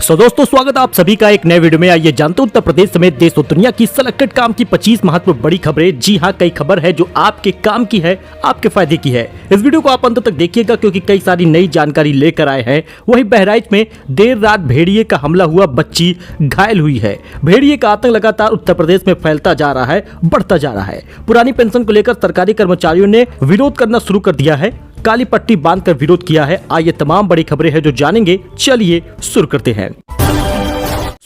दोस्तों स्वागत है आप सभी का एक नए वीडियो में। आइए जानते हैं उत्तर प्रदेश समेत देश और दुनिया की सिलेक्टेड काम की 25 महत्वपूर्ण बड़ी खबरें। जी हां, कई खबर है जो आपके काम की है, आपके फायदे की है। इस वीडियो को आप अंत तक देखिएगा क्योंकि कई सारी नई जानकारी लेकर आए हैं। वहीं बहराइच में देर रात भेड़िए का हमला हुआ, बच्ची घायल हुई है। भेड़िए का आतंक लगातार उत्तर प्रदेश में फैलता जा रहा है, बढ़ता जा रहा है। पुरानी पेंशन को लेकर सरकारी कर्मचारियों ने विरोध करना शुरू कर दिया है, काली पट्टी बांधकर विरोध किया है। आइए तमाम बड़ी खबरें हैं जो जानेंगे, चलिए शुरू करते हैं।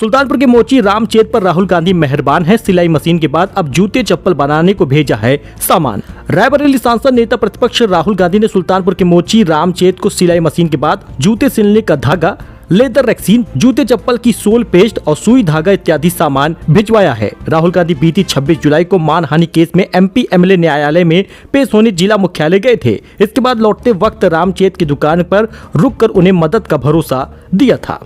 सुल्तानपुर के मोची रामचेत पर राहुल गांधी मेहरबान है। सिलाई मशीन के बाद अब जूते चप्पल बनाने को भेजा है सामान। रायबरेली सांसद नेता प्रतिपक्ष राहुल गांधी ने सुल्तानपुर के मोची रामचेत को सिलाई मशीन के बाद जूते सिलने का धागा, लेदर रैक्सीन, जूते चप्पल की सोल पेस्ट और सुई धागा इत्यादि सामान भिजवाया है। राहुल गांधी बीती 26 जुलाई को मानहानि केस में एमपी एमएलए न्यायालय में पेश होने जिला मुख्यालय गए थे। इसके बाद लौटते वक्त रामचेत की दुकान पर रुककर उन्हें मदद का भरोसा दिया था।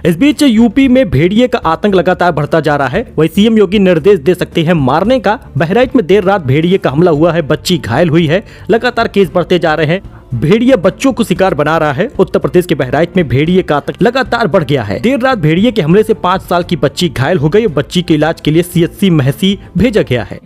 इस बीच यूपी में भेड़िए का आतंक लगातार बढ़ता जा रहा है। वही सीएम योगी निर्देश दे सकते हैं मारने का। बहराइच में देर रात भेड़िए का हमला हुआ है, बच्ची घायल हुई है। लगातार केस बढ़ते जा रहे हैं। भेड़िया बच्चों को शिकार बना रहा है। उत्तर प्रदेश के बहराइच में भेड़िए का आतंक लगातार बढ़ गया है। देर रात भेड़िए के हमले से 5 साल की बच्ची घायल हो गई। बच्ची के इलाज के लिए सीएचसी महसी भेजा गया है।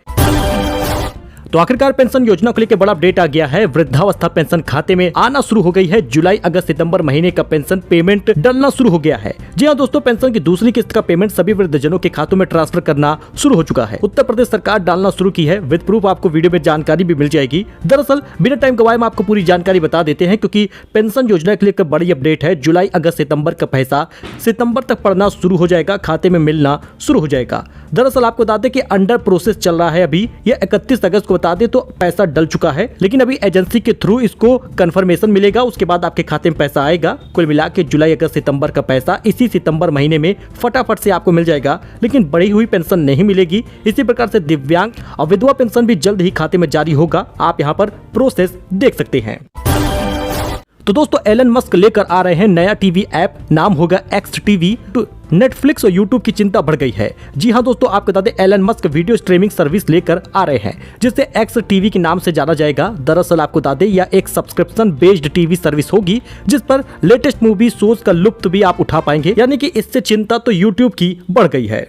तो आखिरकार पेंशन योजना को लेकर बड़ा अपडेट आ गया है। वृद्धावस्था पेंशन खाते में आना शुरू हो गई है। जुलाई, अगस्त, सितंबर महीने का पेंशन पेमेंट डलना शुरू हो गया है। जी हां दोस्तों, पेंशन की दूसरी किस्त का पेमेंट सभी वृद्धजनों के खातों में ट्रांसफर करना शुरू हो चुका है। उत्तर प्रदेश सरकार डालना शुरू की है। विद प्रूफ आपको वीडियो में जानकारी भी मिल जाएगी। दरअसल बिना टाइम गवाए हम आपको पूरी जानकारी बता देते हैं क्योंकि पेंशन योजना के लिए बड़ी अपडेट है। जुलाई, अगस्त, सितंबर का पैसा सितंबर तक पड़ना शुरू हो जाएगा, खाते में मिलना शुरू हो जाएगा। दरअसल आपको बता दें कि अंडर प्रोसेस चल रहा है अभी। ये 31 अगस्त को बता दें तो पैसा डल चुका है, लेकिन अभी एजेंसी के थ्रू इसको कंफर्मेशन मिलेगा, उसके बाद आपके खाते में पैसा आएगा। कुल मिला के जुलाई, अगस्त, सितंबर का पैसा इसी सितंबर महीने में फटाफट से आपको मिल जाएगा, लेकिन बढ़ी हुई पेंशन नहीं मिलेगी। इसी प्रकार से दिव्यांग और विधवा पेंशन भी जल्द ही खाते में जारी होगा। आप यहाँ पर प्रोसेस देख सकते हैं। तो दोस्तों एलन मस्क लेकर आ रहे हैं नया टीवी ऐप, नाम होगा एक्स टीवी। नेटफ्लिक्स और यूट्यूब की चिंता बढ़ गई है। जी हां दोस्तों, आपको बता दें Elon Musk video streaming service लेकर आ रहे हैं जिसे एक्स टीवी के नाम से जाना जाएगा। दरअसल आपको बता दें यह एक सब्सक्रिप्शन बेस्ड टीवी सर्विस होगी जिस पर लेटेस्ट मूवी शोज का लुत्फ भी आप उठा पाएंगे। यानी कि इससे चिंता तो यूट्यूब की बढ़ गई है।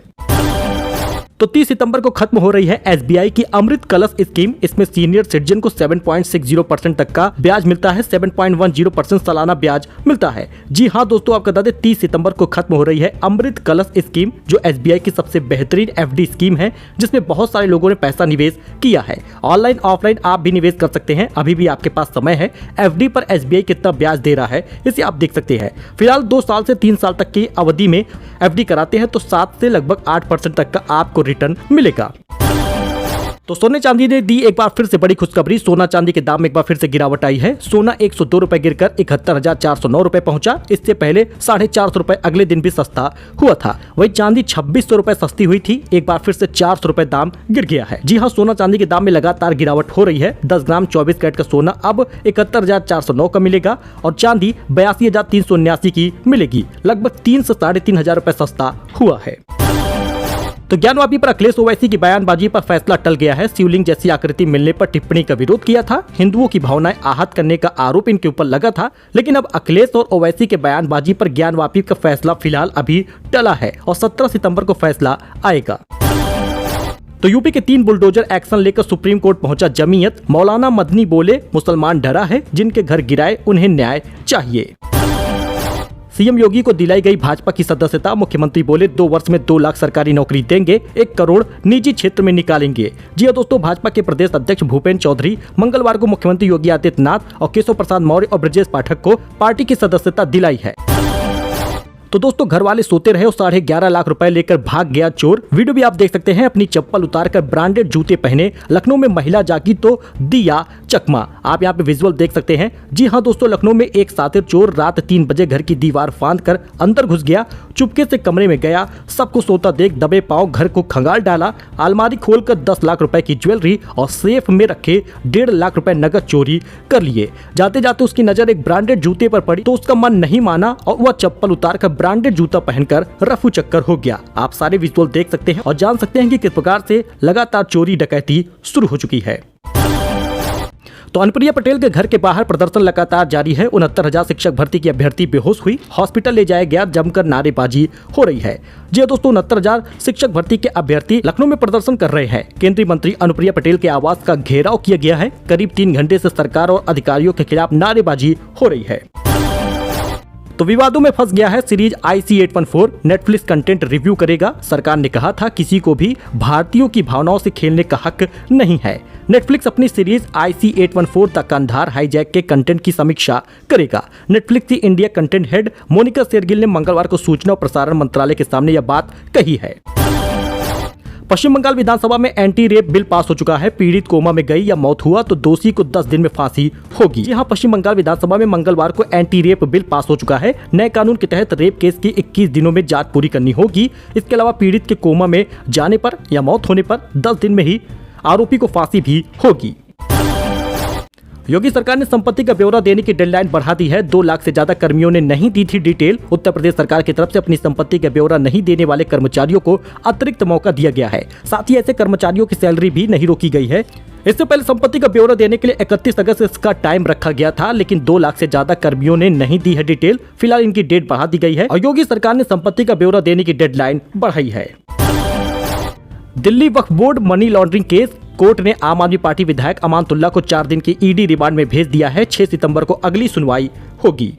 तो 30 सितंबर को खत्म हो रही है एसबीआई की अमृत कलश स्कीम। इसमें सीनियर सिटीजन को 7.60% तक का ब्याज मिलता है। 7.10% सालाना ब्याज मिलता है। जी हां दोस्तों, आपको बता दें 30 सितंबर को खत्म हो रही है अमृत कलश स्कीम, जो एसबीआई की सबसे बेहतरीन एफडी स्कीम है जिसमें बहुत सारे लोगों ने पैसा निवेश किया है। ऑनलाइन ऑफलाइन आप भी निवेश कर सकते हैं, अभी भी आपके पास समय है। एफडी पर एसबीआई कितना ब्याज दे रहा है इसे आप देख सकते हैं। फिलहाल 2 साल से 3 साल तक की अवधि में एफडी कराते हैं तो 7 से लगभग 8% तक का आपको रिटर्न मिलेगा। तो सोने चांदी ने दी एक बार फिर से बड़ी खुशखबरी। सोना चांदी के दाम में एक बार फिर से गिरावट आई है। सोना 102 रुपए गिरकर 71,409 रुपए पहुंचा। इससे पहले 450 रुपए अगले दिन भी सस्ता हुआ था। वही चांदी 2600 रुपए सस्ती हुई थी, एक बार फिर से 400 रुपए दाम गिर गया है। जी हाँ, सोना चांदी के दाम में लगातार गिरावट हो रही है। 10 ग्राम 24 कैरेट का सोना अब 71,409 का मिलेगा और चांदी 82,379 की मिलेगी। लगभग 3 से 3,500 रुपए सस्ता हुआ है। तो ज्ञानवापी पर अखिलेश ओवैसी की बयानबाजी पर फैसला टल गया है। शिवलिंग जैसी आकृति मिलने पर टिप्पणी का विरोध किया था। हिंदुओं की भावनाएं आहत करने का आरोप इनके ऊपर लगा था, लेकिन अब अखिलेश और ओवैसी के बयानबाजी पर ज्ञानवापी का फैसला फिलहाल अभी टला है और 17 सितंबर को फैसला आएगा। तो यूपी के 3 बुलडोजर एक्शन लेकर सुप्रीम कोर्ट पहुंचा जमीयत। मौलाना मदनी बोले मुसलमान डरा है, जिनके घर गिराए उन्हें न्याय चाहिए। सीएम योगी को दिलाई गई भाजपा की सदस्यता। मुख्यमंत्री बोले 2 वर्ष में 2 लाख सरकारी नौकरी देंगे, 1 करोड़ निजी क्षेत्र में निकालेंगे। जी हां दोस्तों, भाजपा के प्रदेश अध्यक्ष भूपेंद्र चौधरी मंगलवार को मुख्यमंत्री योगी आदित्यनाथ और केशव प्रसाद मौर्य और ब्रजेश पाठक को पार्टी की सदस्यता दिलाई है। तो दोस्तों घर वाले सोते रहे और 11.5 लाख रुपए लेकर भाग गया चोर। वीडियो भी आप देख सकते हैं। अपनी चप्पल उतारकर ब्रांडेड जूते पहने लखनऊ में महिला जागी तो दिया चकमा। आप यहाँ पे विजुअल देख सकते हैं। जी हाँ दोस्तों, लखनऊ में एक शातिर चोर रात 3 बजे घर की दीवार फांदकर अंदर घुस गया। चुपके से कमरे में गया, सबको सोता देख दबे पांव घर को खंगाल डाला। अलमारी खोलकर 10 लाख रुपए की ज्वेलरी और सेफ में रखे 1.5 लाख रुपए नगद चोरी कर लिए। जाते जाते उसकी नजर एक ब्रांडेड जूते पर पड़ी तो उसका मन नहीं माना और वह चप्पल उतारकर ब्रांडेड जूता पहनकर रफू चक्कर हो गया। आप सारे विजुअल देख सकते हैं और जान सकते हैं कि किस प्रकार से लगातार चोरी डकैती शुरू हो चुकी है। तो अनुप्रिया पटेल के घर के बाहर प्रदर्शन लगातार जारी है। 69,000 शिक्षक भर्ती की अभ्यर्थी बेहोश हुई, हॉस्पिटल ले जाया गया, जमकर नारेबाजी हो रही है। जी दोस्तों, 69,000 शिक्षक भर्ती के अभ्यर्थी लखनऊ में प्रदर्शन कर रहे हैं। केंद्रीय मंत्री अनुप्रिया पटेल के आवास का घेराव किया गया है। करीब 3 घंटे से सरकार और अधिकारियों के खिलाफ नारेबाजी हो रही है। तो विवादों में फंस गया है series IC814। Netflix content review करेगा। सरकार ने कहा था किसी को भी भारतीयों की भावनाओं से खेलने का हक नहीं है। नेटफ्लिक्स अपनी series IC814 the Kandahar hijack के कंटेंट की समीक्षा करेगा। नेटफ्लिक्स की India content head Monika Shergill ने मंगलवार को सूचना और प्रसारण मंत्रालय के सामने यह बात कही है। पश्चिम बंगाल विधानसभा में एंटी रेप बिल पास हो चुका है। पीड़ित कोमा में गई या मौत हुआ तो दोषी को 10 दिन में फांसी होगी। जी हां, पश्चिम बंगाल विधानसभा में मंगलवार को एंटी रेप बिल पास हो चुका है। नए कानून के तहत रेप केस की 21 दिनों में जांच पूरी करनी होगी। इसके अलावा पीड़ित के कोमा में जाने पर या मौत होने पर 10 दिन में ही आरोपी को फांसी भी होगी। योगी सरकार ने संपत्ति का ब्यौरा देने की डेडलाइन बढ़ा दी है। 2 लाख से ज्यादा कर्मियों ने नहीं दी थी डिटेल। उत्तर प्रदेश सरकार की तरफ से अपनी संपत्ति का ब्यौरा नहीं देने वाले कर्मचारियों को अतिरिक्त मौका दिया गया है। साथ ही ऐसे कर्मचारियों की सैलरी भी नहीं रोकी गई है। इससे पहले संपत्ति का ब्यौरा देने के लिए 31 अगस्त इसका टाइम रखा गया था, लेकिन 2 लाख से ज्यादा कर्मियों ने नहीं दी है डिटेल। फिलहाल इनकी डेट बढ़ा दी गई है और योगी सरकार ने संपत्ति का ब्यौरा देने की डेडलाइन बढ़ाई है। Delhi Waqf board money laundering case, court ने आम आदमी पार्टी विधायक अमानतुल्लाह को 4 दिन की ईडी रिमांड में भेज दिया है। 6 सितंबर को अगली सुनवाई होगी।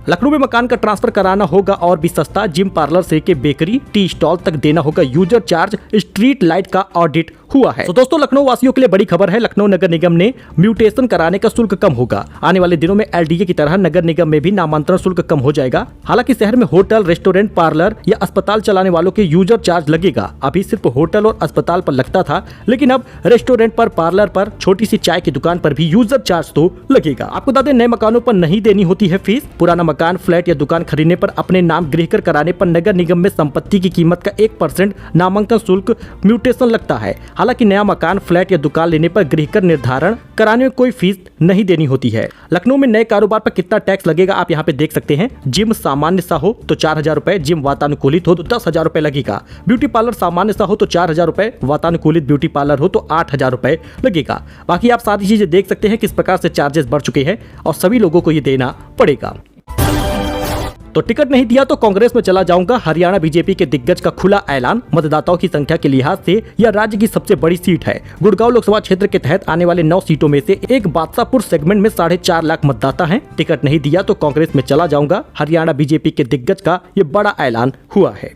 लखनऊ में मकान का ट्रांसफर कराना होगा और भी सस्ता। जिम, पार्लर से के बेकरी, टी स्टॉल तक देना होगा यूजर चार्ज। स्ट्रीट लाइट का ऑडिट हुआ है। तो दोस्तों, लखनऊ वासियों के लिए बड़ी खबर है। लखनऊ नगर निगम ने म्यूटेशन कराने का शुल्क कम होगा। आने वाले दिनों में LDA की तरह नगर निगम में भी नामांतरण शुल्क कम हो जाएगा। हालांकि शहर में होटल, रेस्टोरेंट, पार्लर या अस्पताल चलाने वालों के यूजर चार्ज लगेगा। अभी सिर्फ होटल और अस्पताल पर लगता था, लेकिन अब रेस्टोरेंट पर, पार्लर पर, छोटी सी चाय की दुकान पर भी यूजर चार्ज तो लगेगा। आपको बता दें, नए मकानों पर नहीं देनी होती है फीस। पुराना मकान, फ्लैट या दुकान खरीदने पर अपने नाम गृहकर कराने पर नगर निगम में संपत्ति की कीमत का 1% नामांकन शुल्क म्यूटेशन लगता है। हालांकि नया मकान, फ्लैट या दुकान लेने पर गृहकर निर्धारण कराने में कोई फीस नहीं देनी होती है। लखनऊ में नए कारोबार पर कितना टैक्स लगेगा आप यहाँ पे देख सकते हैं। जिम सामान्य सा हो तो 4,000 रुपए, जिम वातानुकूलित हो तो 10,000 रुपए लगेगा। ब्यूटी पार्लर सामान्य सा हो तो 4,000 रुपए, वातानुकूलित ब्यूटी पार्लर हो तो 8,000 रुपए लगेगा। बाकी आप सारी चीजें देख सकते हैं किस प्रकार से चार्जेस बढ़ चुके हैं और सभी लोगों को ये देना पड़ेगा। तो टिकट नहीं दिया तो कांग्रेस में चला जाऊंगा। हरियाणा बीजेपी के दिग्गज का खुला ऐलान। मतदाताओं की संख्या के लिहाज से यह राज्य की सबसे बड़ी सीट है। गुड़गांव लोकसभा क्षेत्र के तहत आने वाले 9 सीटों में से एक बादशाहपुर सेगमेंट में 4.5 लाख मतदाता हैं। टिकट नहीं दिया तो कांग्रेस में चला जाऊंगा। हरियाणा बीजेपी के दिग्गज का ये बड़ा ऐलान हुआ है।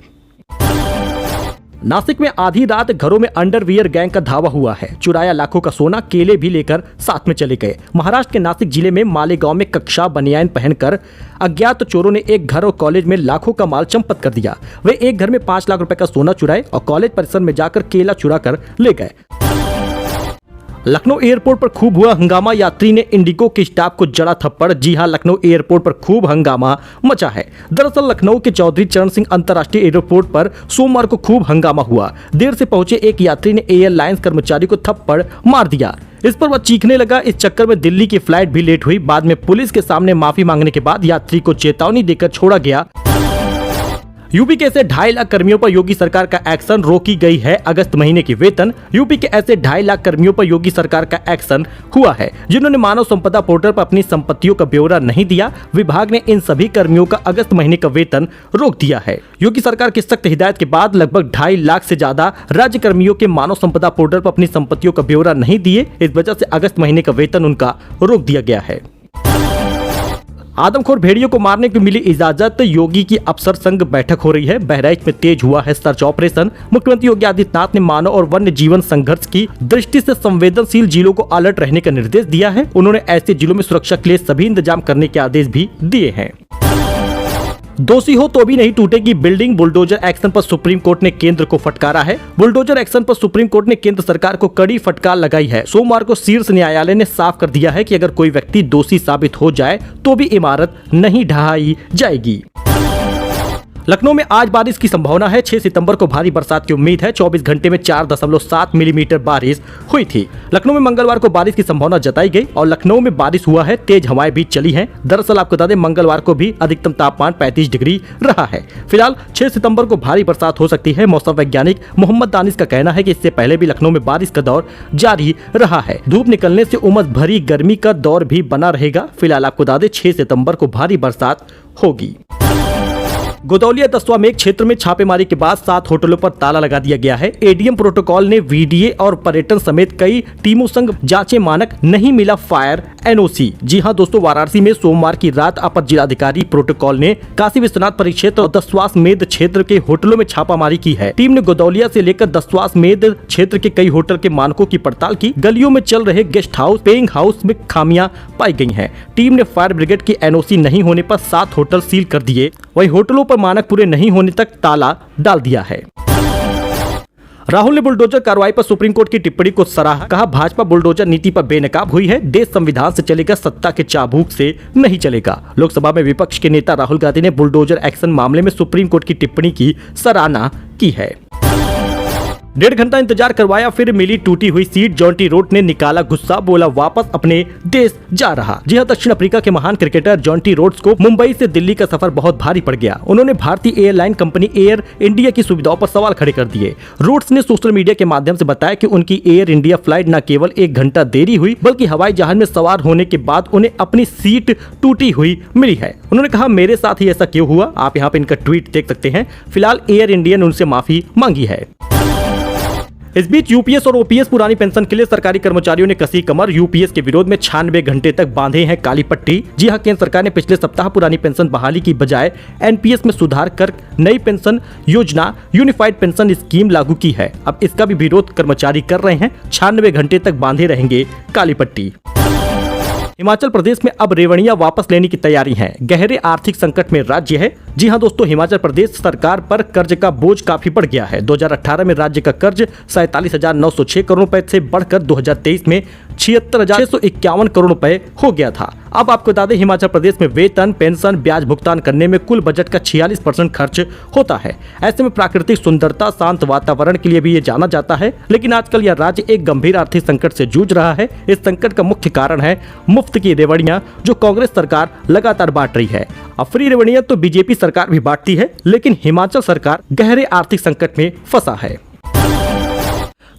नासिक में आधी रात घरों में अंडरवियर गैंग का धावा हुआ है। चुराया लाखों का सोना, केले भी लेकर साथ में चले गए। महाराष्ट्र के नासिक जिले में मालेगांव में कक्षा बनियान पहनकर अज्ञात चोरों ने एक घर और कॉलेज में लाखों का माल चंपत कर दिया। वे एक घर में 5 लाख रुपए का सोना चुराए और कॉलेज परिसर में जाकर केला चुरा कर ले गए। लखनऊ एयरपोर्ट पर खूब हुआ हंगामा। यात्री ने इंडिगो के स्टाफ को जड़ा थप्पड़। जी हां, लखनऊ एयरपोर्ट पर खूब हंगामा मचा है। दरअसल लखनऊ के चौधरी चरण सिंह अंतर्राष्ट्रीय एयरपोर्ट पर सोमवार को खूब हंगामा हुआ। देर से पहुंचे एक यात्री ने एयरलाइंस कर्मचारी को थप्पड़ मार दिया। इस पर वह चीखने लगा। इस चक्कर में दिल्ली की फ्लाइट भी लेट हुई। बाद में पुलिस के सामने माफी मांगने के बाद यात्री को चेतावनी देकर छोड़ा गया। यूपी के ऐसे 2.5 लाख कर्मियों पर योगी सरकार का एक्शन। रोकी गई है अगस्त महीने की वेतन। यूपी के ऐसे 2.5 लाख कर्मियों पर योगी सरकार का एक्शन हुआ है जिन्होंने मानव संपदा पोर्टल पर अपनी संपत्तियों का ब्यौरा नहीं दिया। विभाग ने इन सभी कर्मियों का अगस्त महीने का वेतन रोक दिया है। योगी सरकार की सख्त हिदायत के बाद लगभग 2.5 लाख से ज्यादा राज्य कर्मियों के मानव संपदा पोर्टल पर अपनी संपत्तियों का ब्यौरा नहीं दिए। इस वजह से अगस्त महीने का वेतन उनका रोक दिया गया है। आदमखोर भेड़ियों को मारने की मिली इजाजत। योगी की अफसर संघ बैठक हो रही है। बहराइच में तेज हुआ है सर्च ऑपरेशन। मुख्यमंत्री योगी आदित्यनाथ ने मानव और वन्य जीवन संघर्ष की दृष्टि से संवेदनशील जिलों को अलर्ट रहने का निर्देश दिया है। उन्होंने ऐसे जिलों में सुरक्षा के लिए सभी इंतजाम करने के आदेश भी दिए हैं। दोषी हो तो भी नहीं टूटेगी बिल्डिंग। बुलडोजर एक्शन पर सुप्रीम कोर्ट ने केंद्र को फटकारा है। बुलडोजर एक्शन पर सुप्रीम कोर्ट ने केंद्र सरकार को कड़ी फटकार लगाई है। सोमवार को शीर्ष न्यायालय ने साफ कर दिया है कि अगर कोई व्यक्ति दोषी साबित हो जाए तो भी इमारत नहीं ढहाई जाएगी। लखनऊ में आज बारिश की संभावना है। 6 सितंबर को भारी बरसात की उम्मीद है। 24 घंटे में 4.7 मिलीमीटर बारिश हुई थी। लखनऊ में मंगलवार को बारिश की संभावना जताई गई और लखनऊ में बारिश हुआ है। तेज हवाएं भी चली हैं। दरअसल आपको बता दें मंगलवार को भी अधिकतम तापमान 35 डिग्री रहा है। फिलहाल 6 सितंबर को भारी बरसात हो सकती है। मौसम वैज्ञानिक मोहम्मद दानिश का कहना है कि इससे पहले भी लखनऊ में बारिश का दौर जारी रहा है। धूप निकलने से उमस भरी गर्मी का दौर भी बना रहेगा। फिलहाल आपको बता दें 6 सितंबर को भारी बरसात होगी। गोदौलिया दसवा मेघ क्षेत्र में छापेमारी के बाद 7 होटलों पर ताला लगा दिया गया है। एडीएम प्रोटोकॉल ने वीडीए और पर्यटन समेत कई टीमों संग जांचे मानक, नहीं मिला फायर एनओसी। जी हां दोस्तों, वाराणसी में सोमवार की रात अपर जिलाधिकारी प्रोटोकॉल ने काशी विश्वनाथ परिक्षेत्र और दसवासमेध क्षेत्र के होटलों में छापामारी की है। टीम ने गोदौलिया से लेकर दसवासमेध क्षेत्र के कई होटल के मानकों की पड़ताल की। गलियों में चल रहे गेस्ट हाउस, पेइंग हाउस में खामियां पाई गई हैं। टीम ने फायर ब्रिगेड की एनओसी नहीं होने पर 7 होटल सील कर दिए। वहीं होटलों पर मानक पूरे नहीं होने तक ताला डाल दिया है। राहुल ने बुलडोजर कार्रवाई पर सुप्रीम कोर्ट की टिप्पणी को सराहा। कहा भाजपा बुलडोजर नीति पर बेनकाब हुई है। देश संविधान से चलेगा, सत्ता के चाबुक से नहीं चलेगा। लोकसभा में विपक्ष के नेता राहुल गांधी ने बुलडोजर एक्शन मामले में सुप्रीम कोर्ट की टिप्पणी की सराहना की है। 1.5 घंटा इंतजार करवाया, फिर मिली टूटी हुई सीट। जॉन्टी रोड ने निकाला गुस्सा, बोला वापस अपने देश जा रहा। जी हां, दक्षिण अफ्रीका के महान क्रिकेटर जॉन्टी रोड्स को मुंबई से दिल्ली का सफर बहुत भारी पड़ गया। उन्होंने भारतीय एयरलाइन कंपनी एयर इंडिया की सुविधाओं पर सवाल खड़े कर दिए। रोड्स ने सोशल मीडिया के माध्यम से बताया कि उनकी एयर इंडिया फ्लाइट न केवल 1 घंटा देरी हुई, बल्कि हवाई जहाज में सवार होने के बाद उन्हें अपनी सीट टूटी हुई मिली है। उन्होंने कहा मेरे साथ ही ऐसा क्यों हुआ। आप यहाँ पे इनका ट्वीट देख सकते हैं। फिलहाल एयर इंडिया ने उनसे माफी मांगी है। इस बीच यूपीएस और ओपीएस पुरानी पेंशन के लिए सरकारी कर्मचारियों ने कसी कमर। यूपीएस के विरोध में 96 घंटे तक बांधे हैं काली पट्टी। जी हां, केंद्र सरकार ने पिछले सप्ताह पुरानी पेंशन बहाली की बजाय एनपीएस में सुधार कर नई पेंशन योजना यूनिफाइड पेंशन स्कीम लागू की है। अब इसका भी विरोध कर्मचारी कर रहे हैं। 96 घंटे तक बांधे रहेंगे काली पट्टी। हिमाचल प्रदेश में अब रेवड़ियां वापस लेने की तैयारी है। गहरे आर्थिक संकट में राज्य है। जी हां दोस्तों, हिमाचल प्रदेश सरकार पर कर्ज का बोझ काफी बढ़ गया है। 2018 में राज्य का कर्ज 47,906 करोड़ रुपए से बढ़कर 2023 में 76,651 करोड़ रुपए हो गया था। अब आपको बता दें हिमाचल प्रदेश में वेतन, पेंशन, ब्याज भुगतान करने में कुल बजट का 46% खर्च होता है। ऐसे में प्राकृतिक सुंदरता, शांत वातावरण के लिए भी ये जाना जाता है। लेकिन आजकल यह राज्य एक गंभीर आर्थिक संकट से जूझ रहा है। इस संकट का मुख्य कारण है मुफ्त की रेवड़ियां जो कांग्रेस सरकार लगातार बांट रही है। अब फ्री रेवड़ियां तो बीजेपी सरकार भी बांटती है, लेकिन हिमाचल सरकार गहरे आर्थिक संकट में फंसा है।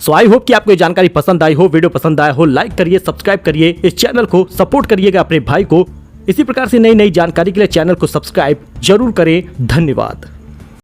सो आई होप कि आपको ये जानकारी पसंद आई हो। वीडियो पसंद आया हो, लाइक करिए, सब्सक्राइब करिए, इस चैनल को सपोर्ट करिएगा अपने भाई को। इसी प्रकार से नई नई जानकारी के लिए चैनल को सब्सक्राइब जरूर करें। धन्यवाद।